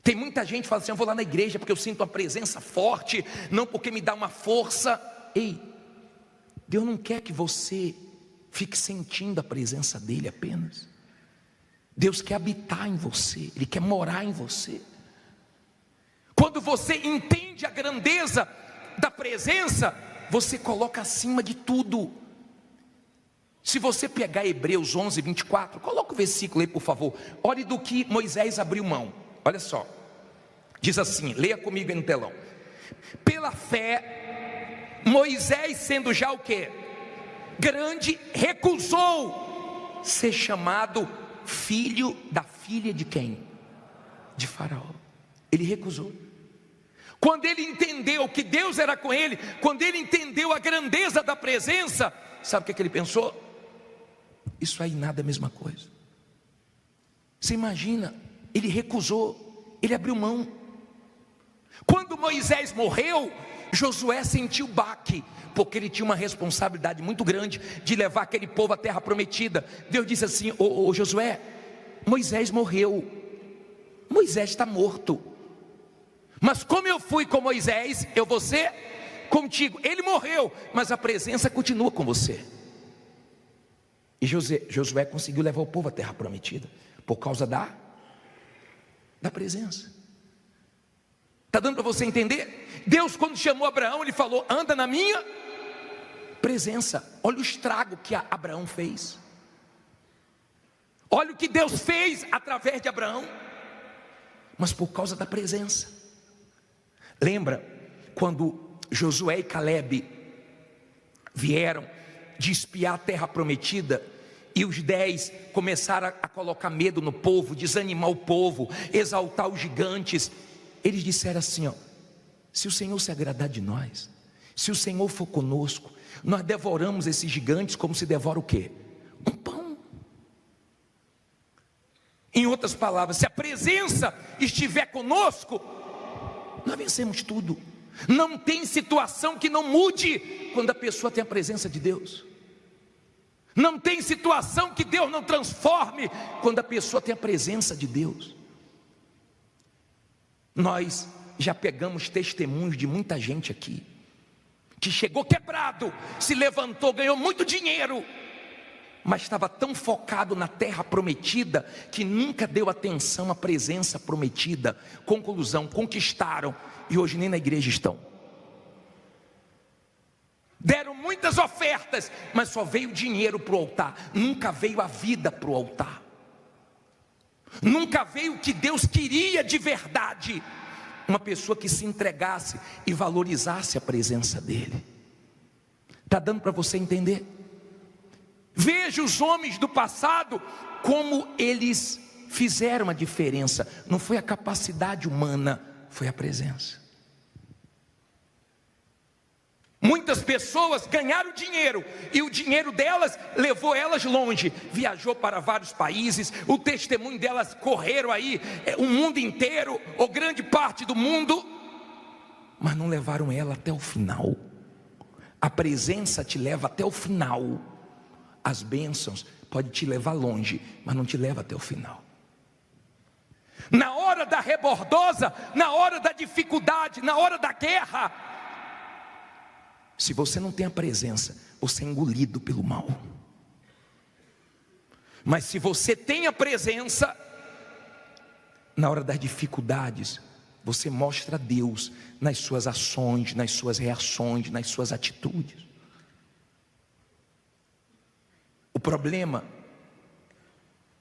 Tem muita gente que fala assim: eu vou lá na igreja porque eu sinto uma presença forte, não porque me dá uma força. Ei, Deus não quer que você fique sentindo a presença dele apenas. Deus quer habitar em você, Ele quer morar em você. Quando você entende a grandeza da presença, você coloca acima de tudo. Se você pegar Hebreus 11, 24, coloca o versículo aí, por favor. Olhe do que Moisés abriu mão. Olha só. Diz assim, leia comigo aí no telão. Pela fé, Moisés, sendo já o quê? Grande, recusou ser chamado filho da filha de quem? De Faraó. Ele recusou. Quando ele entendeu que Deus era com ele, quando ele entendeu a grandeza da presença, sabe o que ele pensou? Isso aí nada é a mesma coisa. Você imagina, ele recusou, ele abriu mão. Quando Moisés morreu, Josué sentiu baque, porque ele tinha uma responsabilidade muito grande de levar aquele povo à terra prometida. Deus disse assim: ô Josué, Moisés morreu, Moisés está morto, mas como eu fui com Moisés, eu vou ser contigo. Ele morreu, mas a presença continua com você. E Josué conseguiu levar o povo à terra prometida, por causa da presença. Está dando para você entender? Deus, quando chamou Abraão, ele falou: anda na minha presença. Olha o estrago que Abraão fez. Olha o que Deus fez através de Abraão, mas por causa da presença. Lembra quando Josué e Calebe vieram de espiar a terra prometida, e os 10 começaram a colocar medo no povo, desanimar o povo, exaltar os gigantes? Eles disseram assim: ó, se o Senhor se agradar de nós, se o Senhor for conosco, nós devoramos esses gigantes como se devora o quê? Um pão. Em outras palavras, se a presença estiver conosco, nós vencemos tudo. Não tem situação que não mude quando a pessoa tem a presença de Deus. Não tem situação que Deus não transforme quando a pessoa tem a presença de Deus. Nós já pegamos testemunhos de muita gente aqui, que chegou quebrado, se levantou, ganhou muito dinheiro, mas estava tão focado na terra prometida, que nunca deu atenção à presença prometida. Conclusão, conquistaram, e hoje nem na igreja estão. Deram muitas ofertas, mas só veio dinheiro para o altar, nunca veio a vida para o altar, nunca veio o que Deus queria de verdade. Uma pessoa que se entregasse e valorizasse a presença dele. Está dando para você entender? Veja os homens do passado, como eles fizeram a diferença. Não foi a capacidade humana, foi a presença. Muitas pessoas ganharam dinheiro, e o dinheiro delas levou elas longe. Viajou para vários países, o testemunho delas correram aí o mundo inteiro, ou grande parte do mundo, mas não levaram ela até o final. A presença te leva até o final. As bênçãos podem te levar longe, mas não te leva até o final. Na hora da rebordosa, na hora da dificuldade, na hora da guerra, se você não tem a presença, você é engolido pelo mal. Mas se você tem a presença, na hora das dificuldades, você mostra a Deus nas suas ações, nas suas reações, nas suas atitudes. O problema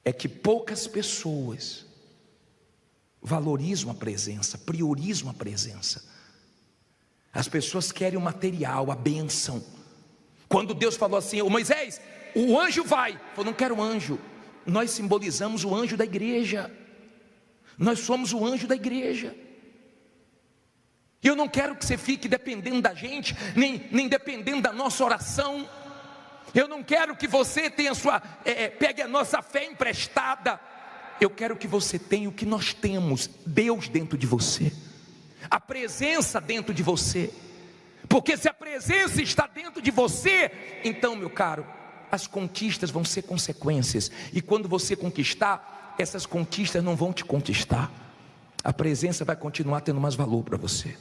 é que poucas pessoas valorizam a presença, priorizam a presença. As pessoas querem o material, a bênção. Quando Deus falou assim: ô Moisés, o anjo vai. Falou: não quero anjo. Nós simbolizamos o anjo da igreja. Nós somos o anjo da igreja. E eu não quero que você fique dependendo da gente, nem dependendo da nossa oração. Eu não quero que você tenha pegue a nossa fé emprestada. Eu quero que você tenha o que nós temos: Deus dentro de você, a presença dentro de você. Porque se a presença está dentro de você, então, meu caro, as conquistas vão ser consequências. E quando você conquistar, essas conquistas não vão te conquistar. A presença vai continuar tendo mais valor para você.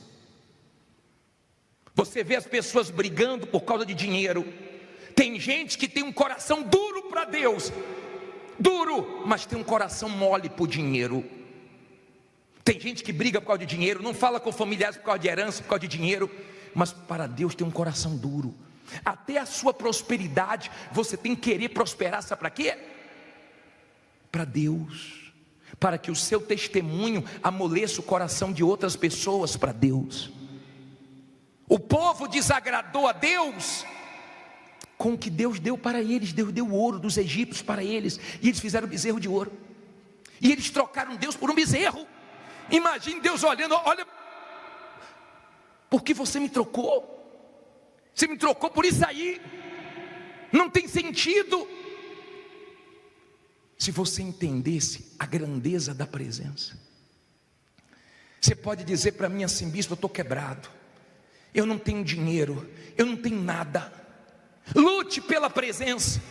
Você vê as pessoas brigando por causa de dinheiro. Tem gente que tem um coração duro para Deus, duro, mas tem um coração mole por dinheiro. Tem gente que briga por causa de dinheiro, não fala com familiares por causa de herança, por causa de dinheiro, mas para Deus tem um coração duro. Até a sua prosperidade, você tem que querer prosperar, sabe para quê? Para Deus, para que o seu testemunho amoleça o coração de outras pessoas para Deus. O povo desagradou a Deus com o que Deus deu para eles. Deus deu o ouro dos egípcios para eles, e eles fizeram bezerro de ouro, e eles trocaram Deus por um bezerro. Imagine Deus olhando: olha, por que você me trocou? Você me trocou por isso aí, não tem sentido. Se você entendesse a grandeza da presença, você pode dizer para mim assim: bispo, eu estou quebrado, eu não tenho dinheiro, eu não tenho nada. Lute pela presença.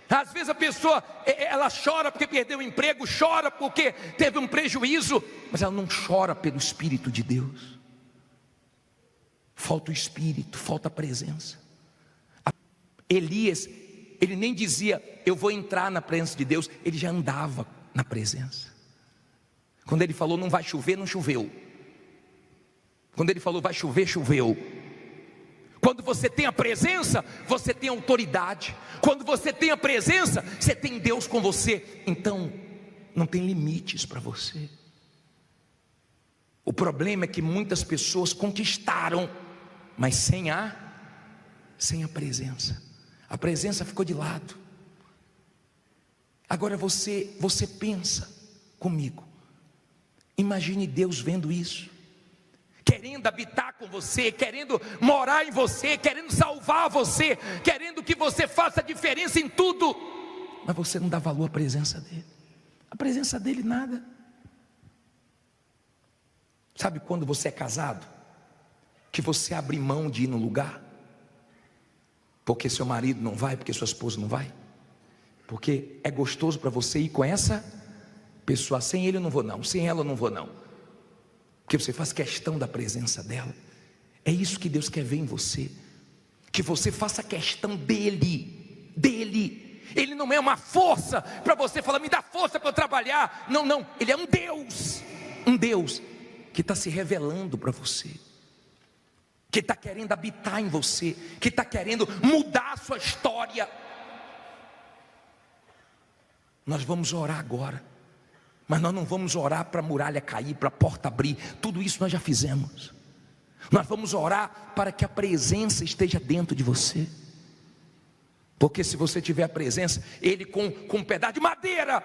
Às vezes a pessoa, ela chora porque perdeu o emprego, chora porque teve um prejuízo, mas ela não chora pelo Espírito de Deus. Falta o Espírito, falta a presença. Elias, ele nem dizia: eu vou entrar na presença de Deus, ele já andava na presença. Quando ele falou não vai chover, não choveu. Quando ele falou vai chover, choveu. Quando você tem a presença, você tem autoridade. Quando você tem a presença, você tem Deus com você. Então, não tem limites para você. O problema é que muitas pessoas conquistaram, mas sem a presença. A presença ficou de lado. Agora você pensa comigo. Imagine Deus vendo isso, querendo habitar com você, querendo morar em você, querendo salvar você, querendo que você faça diferença em tudo, mas você não dá valor à presença dele. A presença dele nada. Sabe quando você é casado, que você abre mão de ir no lugar, porque seu marido não vai, porque sua esposa não vai, porque é gostoso para você ir com essa pessoa: sem ele eu não vou não, sem ela eu não vou não, porque você faz questão da presença dela. É isso que Deus quer ver em você, que você faça questão dele. Ele não é uma força para você falar: me dá força para eu trabalhar. Não, ele é um Deus que está se revelando para você, que está querendo habitar em você, que está querendo mudar a sua história. Nós vamos orar agora, mas nós não vamos orar para a muralha cair, para a porta abrir. Tudo isso nós já fizemos. Nós vamos orar para que a presença esteja dentro de você, porque se você tiver a presença, ele com um pedaço de madeira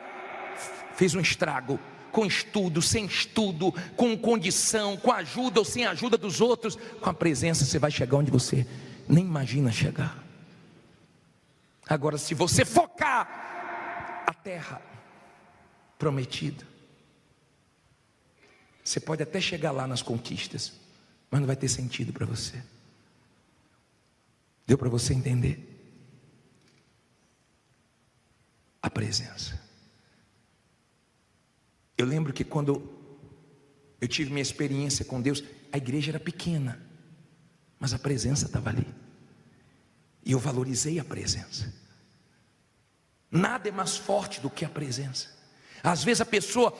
fez um estrago. Com estudo, sem estudo, com condição, com ajuda ou sem ajuda dos outros, com a presença você vai chegar onde você nem imagina chegar. Agora, se você focar a terra prometida, você pode até chegar lá nas conquistas, mas não vai ter sentido para você. Deu para você entender? A presença. Eu lembro que quando eu tive minha experiência com Deus, a igreja era pequena, mas a presença estava ali, e eu valorizei a presença. Nada é mais forte do que a presença. Às vezes a pessoa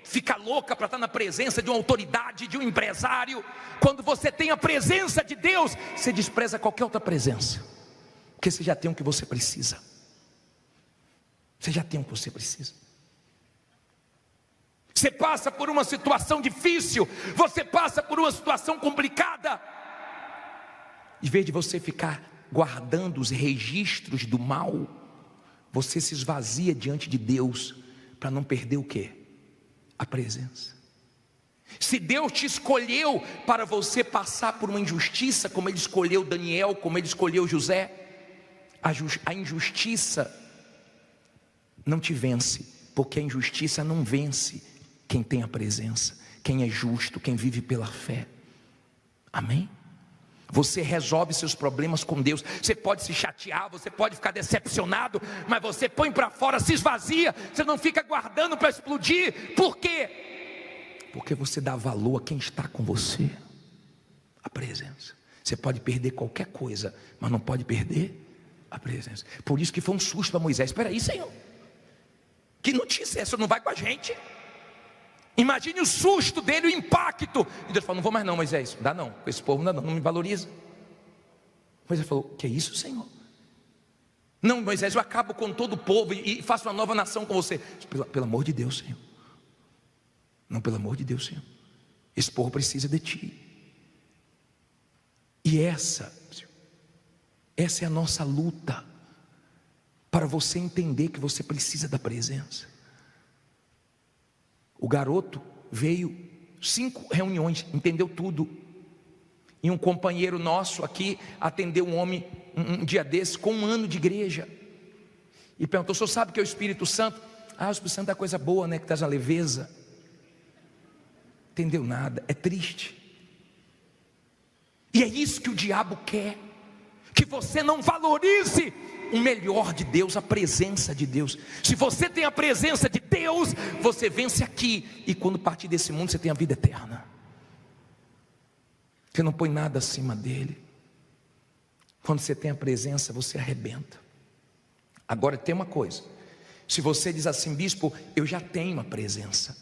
fica louca para estar na presença de uma autoridade, de um empresário. Quando você tem a presença de Deus, você despreza qualquer outra presença, porque você já tem o que você precisa. Você já tem o que você precisa. Você passa por uma situação difícil, você passa por uma situação complicada, em vez de você ficar guardando os registros do mal, você se esvazia diante de Deus, para não perder o quê? A presença. Se Deus te escolheu para você passar por uma injustiça, como Ele escolheu Daniel, como Ele escolheu José, a injustiça não te vence, porque a injustiça não vence quem tem a presença, quem é justo, quem vive pela fé. Amém? Você resolve seus problemas com Deus. Você pode se chatear, você pode ficar decepcionado, mas você põe para fora, se esvazia. Você não fica guardando para explodir. Por quê? Porque você dá valor a quem está com você. A presença. Você pode perder qualquer coisa, mas não pode perder a presença. Por isso que foi um susto para Moisés. Espera aí, Senhor, que notícia é essa? Não vai com a gente? Imagine o susto dele, o impacto. E Deus falou: não vou mais não, Moisés, não dá não, esse povo não dá não, não me valoriza. Moisés falou: que é isso, Senhor? Não, Moisés, eu acabo com todo o povo e faço uma nova nação com você. Pelo amor de Deus, Senhor. Não, pelo amor de Deus, Senhor. Esse povo precisa de ti. E essa é a nossa luta, para você entender que você precisa da presença. O garoto veio 5 reuniões, entendeu tudo. E um companheiro nosso aqui atendeu um homem um dia desse com 1 ano de igreja. E perguntou: o senhor sabe o que é o Espírito Santo? Ah, o Espírito Santo é coisa boa, né? Que traz a leveza. Entendeu nada, é triste. E é isso que o diabo quer, que você não valorize o melhor de Deus, a presença de Deus. Se você tem a presença de Deus, você vence aqui, e quando partir desse mundo você tem a vida eterna. Você não põe nada acima dele. Quando você tem a presença, você arrebenta. Agora tem uma coisa: se você diz assim: bispo, eu já tenho a presença,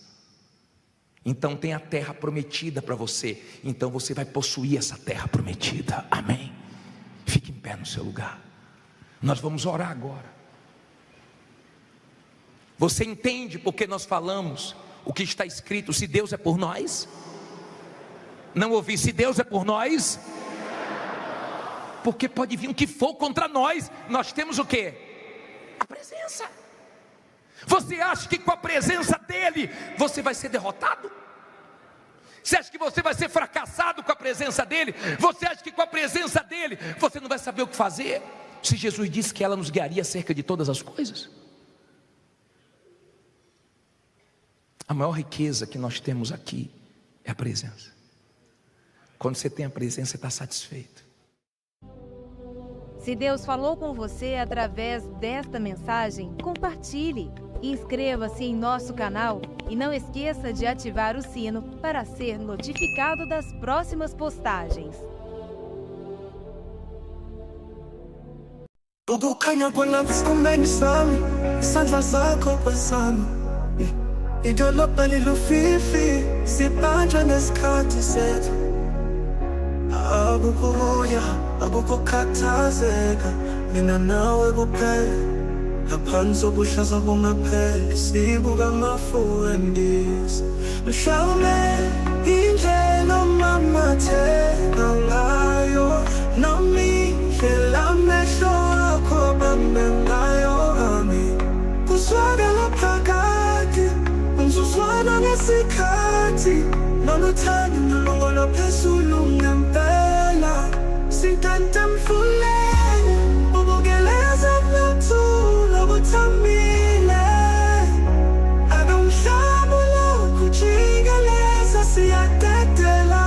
então tem a terra prometida para você, então você vai possuir essa terra prometida. Amém? Fique em pé no seu lugar. Nós vamos orar agora. Você entende porque nós falamos o que está escrito: se Deus é por nós? Não ouvi: se Deus é por nós? Porque pode vir o que for contra nós, nós temos o quê? A presença. Você acha que com a presença dele você vai ser derrotado? Você acha que você vai ser fracassado com a presença dele? Você acha que com a presença dele você não vai saber o que fazer? Se Jesus disse que ela nos guiaria acerca de todas as coisas. A maior riqueza que nós temos aqui é a presença. Quando você tem a presença, você está satisfeito. Se Deus falou com você através desta mensagem, compartilhe e inscreva-se em nosso canal. E não esqueça de ativar o sino para ser notificado das próximas postagens. Ukukhanya kwelapha isikhumeni sami, isandla sakho kwesami. Idolobha lilufifi, sibanjwe nesikhathi sethu. Akukuya, akukukhathazeka, mina nawe kuphela. Ngaphansi kobuhlaza bungapheli, sibuka amafuendisi. Mhlawumbe indlela omamatheka ngayo, noma indlela amehlo akho abambe ngayo ami. Kuzwakala phakathi, umzuzwana ngesikhathi, noluthando nolungolo phezulu ngempela. Sintante mfuleni, ubukeleza buthula buthambile. Akumhlaba kujikeleza siyadedela.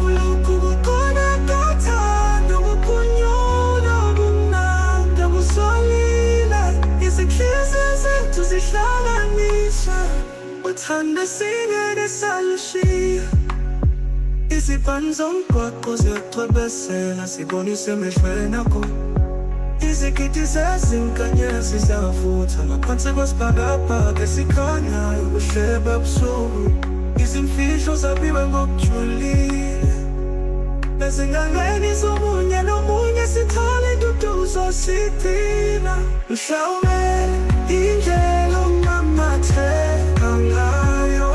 Ulokhu kukhona kathando kuphunyula kumnandi kusolile. Izinhliziyo zethu zihlanganiswa, uthando singeke salushiya. Izibani zomgwaqo ziyacwebezela, sibonise emehlweni akho. Izigidi zezinkanyezi ziyavutha ngaphansi kwesibhakabhaka esikhanyayo, ubuhlebe busuku. Izimfihlo zabiwe ngokujulile, ezingangeni zomunye nomunye sithole induduzo sidina. Mhlawumbe indlela omamatheka ngayo,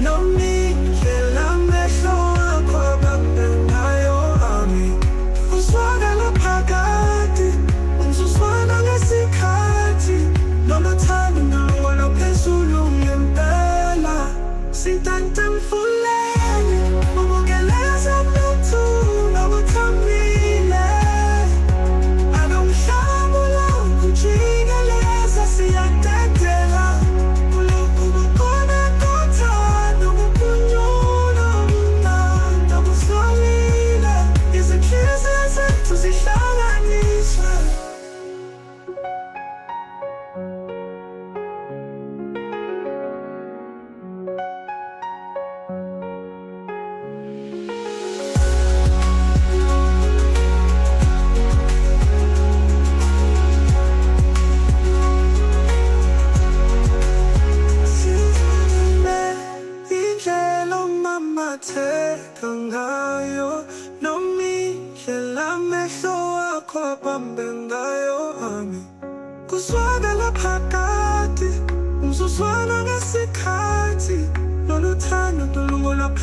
noma indlela amehlo akho abambe ngayo ami. Uzwakala phakathi, umzuzwana ngesikhathi, noluthando nolungolo phezulu ngempela. Sintante mfuleni, ubukeleza buthula buthambile. Akumhlaba kujikeleza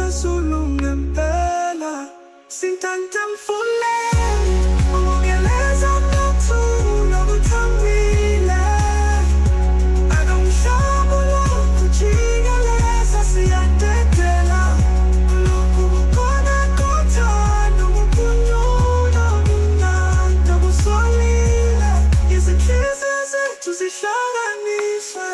phezulu ngempela sintantamfuleni umongeleza mnothu nokuthambile anomhlaba lokujikeleza siyatetela lokhu kukhona kothando ukunyula ubumnandi obusolile izinhliziyo zethu zihlanganiswe